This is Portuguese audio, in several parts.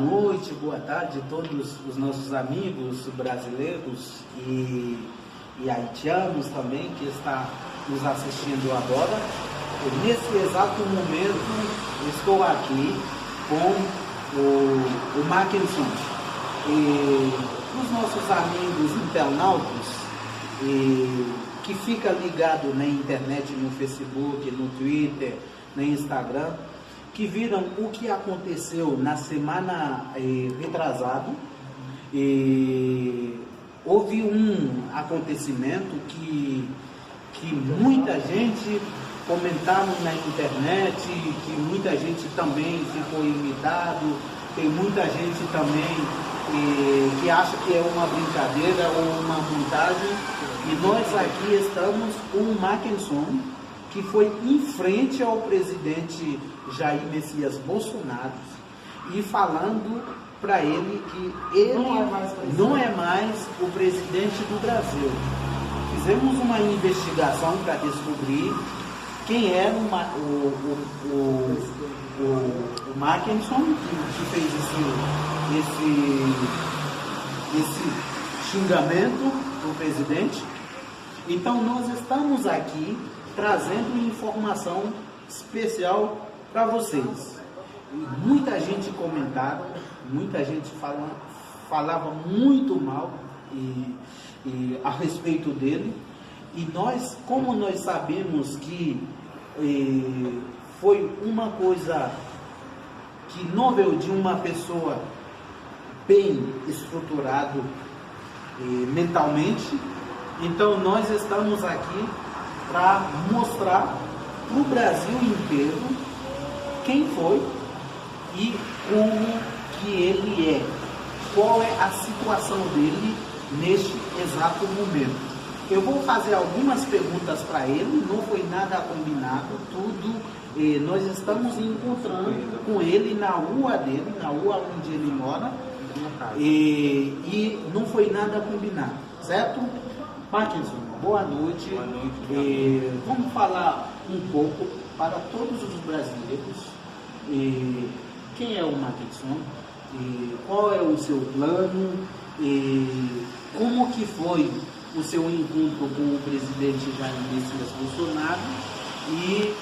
noite, boa tarde a todos os nossos amigos brasileiros e haitianos também que estão nos assistindo agora. Nesse exato momento estou aqui com o Mackenson e os nossos amigos internautas que fica ligado na internet, no Facebook, no Twitter, no Instagram, que viram o que aconteceu na semana retrasada. Houve um acontecimento que muita gente comentaram na internet, que muita gente também ficou imitado, tem muita gente também que acha que é uma brincadeira ou uma montagem, e nós aqui estamos com o Mackenson, que foi em frente ao presidente Jair Messias Bolsonaro e falando para ele que ele não é mais o presidente do Brasil. Fizemos uma investigação para descobrir quem era o Mackenson que fez esse xingamento do presidente. Então nós estamos aqui trazendo informação especial para vocês. Muita gente comentava, muita gente falava muito mal a respeito dele, e nós, como nós sabemos que foi uma coisa que não veio de uma pessoa bem estruturada mentalmente, então nós estamos aqui para mostrar para o Brasil inteiro quem foi e como que ele é, qual é a situação dele neste exato momento. Eu vou fazer algumas perguntas para ele, não foi nada combinado, tudo, nós estamos encontrando com ele na rua dele, na rua onde ele mora, e não foi nada combinado, certo? Mackenson, boa noite. Boa noite. Vamos falar um pouco para todos os brasileiros. Quem é o Mackenson? Qual é o seu plano? Como que foi o seu encontro com o presidente Jair Messias Bolsonaro? E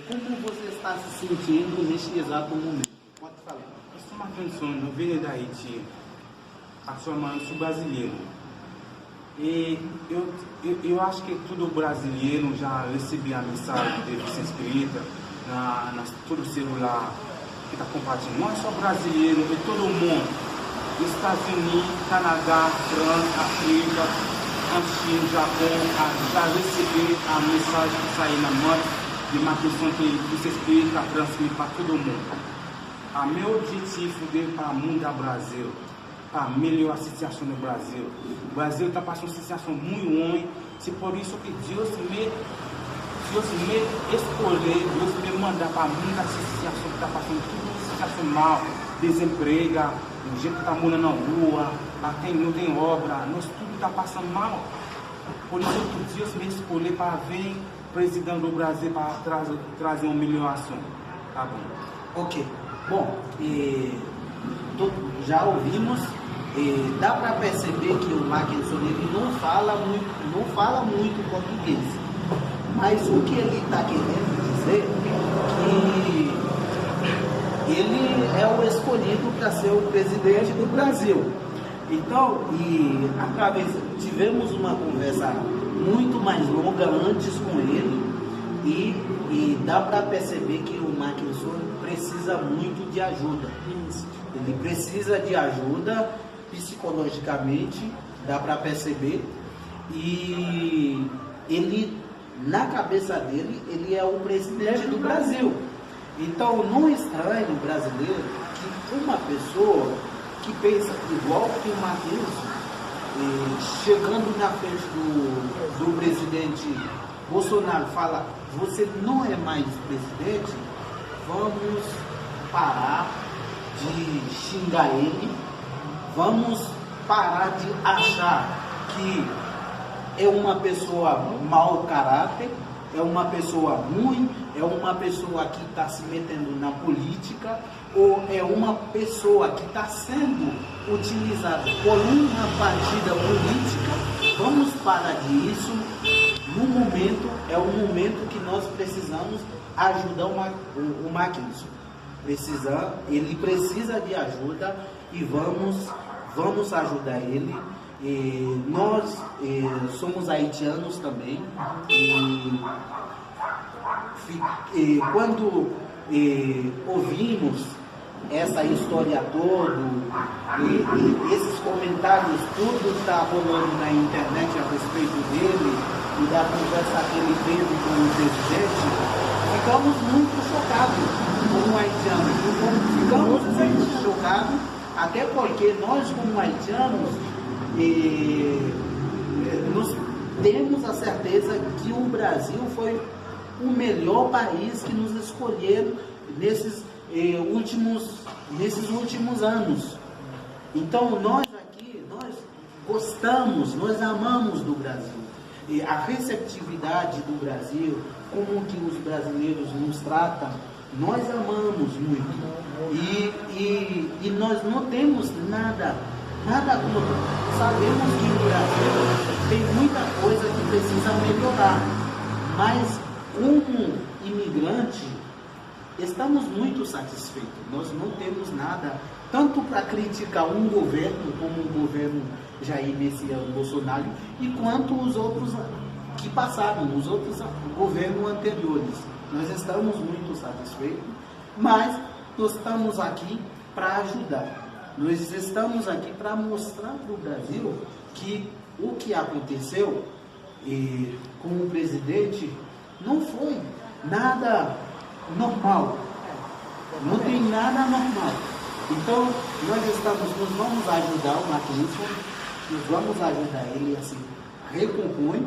como você está se sentindo neste exato momento? Pode falar. Eu sou Mackenson, eu venho da Haiti. Atualmente sou brasileiro. E eu acho que todo brasileiro já recebeu a mensagem de ser inscrita todo celular que está compartilhando. Não é só brasileiro, é todo mundo. Estados Unidos, Canadá, França, África, China, Japão, já recebeu a mensagem que saiu na mão de Mackenson que se explica, transmite para todo mundo. O meu objetivo é para o mundo do Brasil, para melhorar a situação no Brasil. O Brasil está passando uma situação muito ruim, é por isso que Deus me escolheu, Deus me mandar para mim essa situação que está passando, tudo uma situação mal, desemprego, o gente que está morando na rua, não tem obra, nós tudo está passando mal. Por isso que Deus me escolheu para vir presidente do Brasil para trazer uma melhoração. Tá bom? Ok. Bom, já ouvimos. Dá para perceber que o Mackenson ele não fala muito português, mas o que ele está querendo dizer é que ele é o escolhido para ser o presidente do Brasil. Então, tivemos uma conversa muito mais longa antes com ele, e dá para perceber que o Mackenson precisa muito de ajuda. Ele precisa de ajuda psicologicamente, dá para perceber, e ele, na cabeça dele, ele é o presidente do Brasil. Então não estranho o brasileiro que uma pessoa que pensa igual que o Mackenson, chegando na frente do presidente Bolsonaro, fala: você não é mais presidente, vamos parar de xingar ele, vamos parar de achar que é uma pessoa mau caráter, é uma pessoa ruim, é uma pessoa que está se metendo na política, ou é uma pessoa que está sendo utilizada por uma partida política. Vamos parar disso. No momento, é o momento que nós precisamos ajudar o Mackenson. Ele precisa de ajuda e vamos ajudar ele. Nós somos haitianos também. Quando ouvimos essa história toda e esses comentários, tudo está rolando na internet a respeito dele e da conversa que ele teve com o presidente, ficamos muito chocados como haitianos. Ficamos muito chocados, até porque nós, como haitianos, nós temos a certeza que o Brasil foi o melhor país que nos escolheram nesses últimos anos. Então nós aqui, nós gostamos, nós amamos do Brasil. E a receptividade do Brasil, como que os brasileiros nos tratam, nós amamos muito. E nós não temos nada contra. Sabemos que o Brasil tem muita coisa que precisa melhorar, mas como imigrante, estamos muito satisfeitos. Nós não temos nada, tanto para criticar um governo, como o governo Jair Messias Bolsonaro, e quanto os outros que passaram, os outros governos anteriores. Nós estamos muito satisfeitos, mas nós estamos aqui para ajudar. Nós estamos aqui para mostrar para o Brasil que o que aconteceu com o presidente não foi nada normal. Não tem nada normal. Então, nós vamos ajudar o Mackenson, nós vamos ajudar ele assim, recompõe,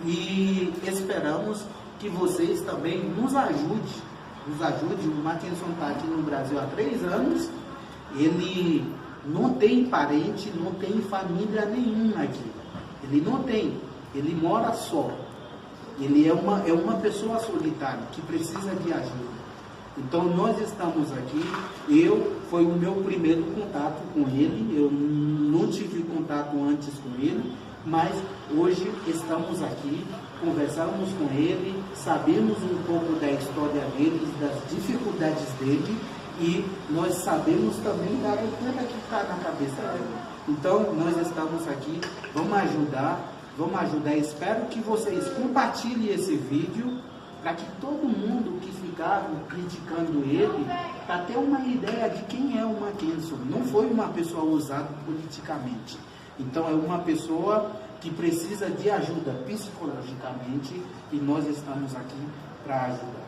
e esperamos que vocês também nos ajudem. O Mackenson está aqui no Brasil há 3 anos, ele não tem parente, não tem família nenhuma aqui. Ele não tem, ele mora só. Ele é uma pessoa solitária que precisa de ajuda. Então nós estamos aqui. Foi o meu primeiro contato com ele. Eu não tive contato antes com ele, mas hoje estamos aqui, conversamos com ele, sabemos um pouco da história dele, das dificuldades dele, e nós sabemos também da loucura que está na cabeça dele. Então nós estamos aqui, vamos ajudar. Espero que vocês compartilhem esse vídeo para que todo mundo que ficar criticando ele, para ter uma ideia de quem é o Mackenson. Não foi uma pessoa usada politicamente. Então é uma pessoa que precisa de ajuda psicologicamente, e nós estamos aqui para ajudar.